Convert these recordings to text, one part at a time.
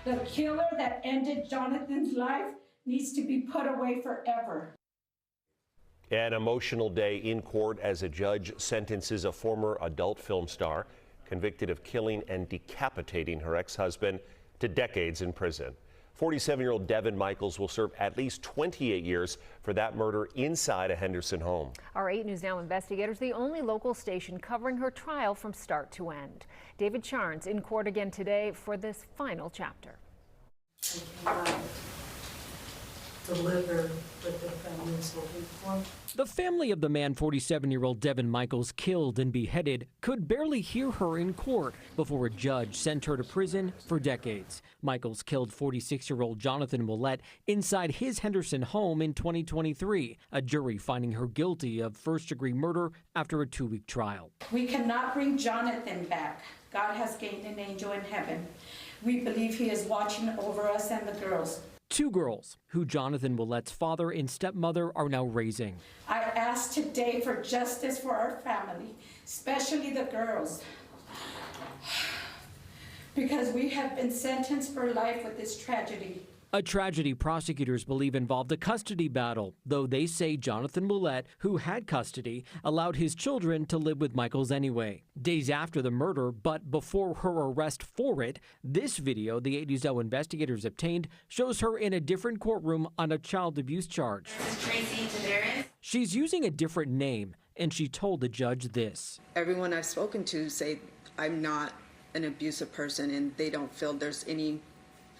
The killer that ended Jonathan's life needs to be put away forever. An emotional day in court as a judge sentences a former adult film star convicted of killing and decapitating her ex-husband to decades in prison. 47-year-old Devin Michaels will serve at least 28 years for that murder inside a Henderson home. Our 8 News Now investigators, the only local station covering her trial from start to end. David Charnes in court again today for this final chapter. Deliver what the family is looking for. The family of the man 47-year-old Devin Michaels killed and beheaded could barely hear her in court before a judge sent her to prison for decades. Michaels killed 46-year-old Jonathan Willett inside his Henderson home in 2023, a jury finding her guilty of first-degree murder after a 2-week trial. We cannot bring Jonathan back. God has gained an angel in heaven. We believe he is watching over us and the girls. 2 girls who Jonathan Willett's father and stepmother are now raising. I ask today for justice for our family, especially the girls, because we have been sentenced for life with this tragedy. A tragedy prosecutors believe involved a custody battle, though they say Jonathan Willett, who had custody, allowed his children to live with Michaels anyway. Days after the murder, but before her arrest for it, this video the 8 News Now investigators obtained shows her in a different courtroom on a child abuse charge. She's using a different name, and she told the judge this. Everyone I've spoken to say I'm not an abusive person, and they don't feel there's any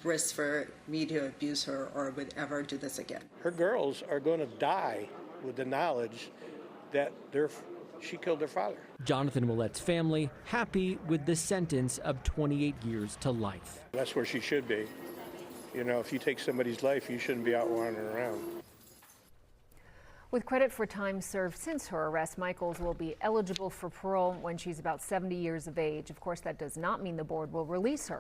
risk for me to abuse her or would ever do this again. Her girls are going to die with the knowledge that she killed their father. Jonathan Willett's family happy with the sentence of 28 years to life. That's where she should be. You know, if you take somebody's life, you shouldn't be out wandering around. With credit for time served since her arrest, Michaels will be eligible for parole when she's about 70 years of age. Of course, that does not mean the board will release her.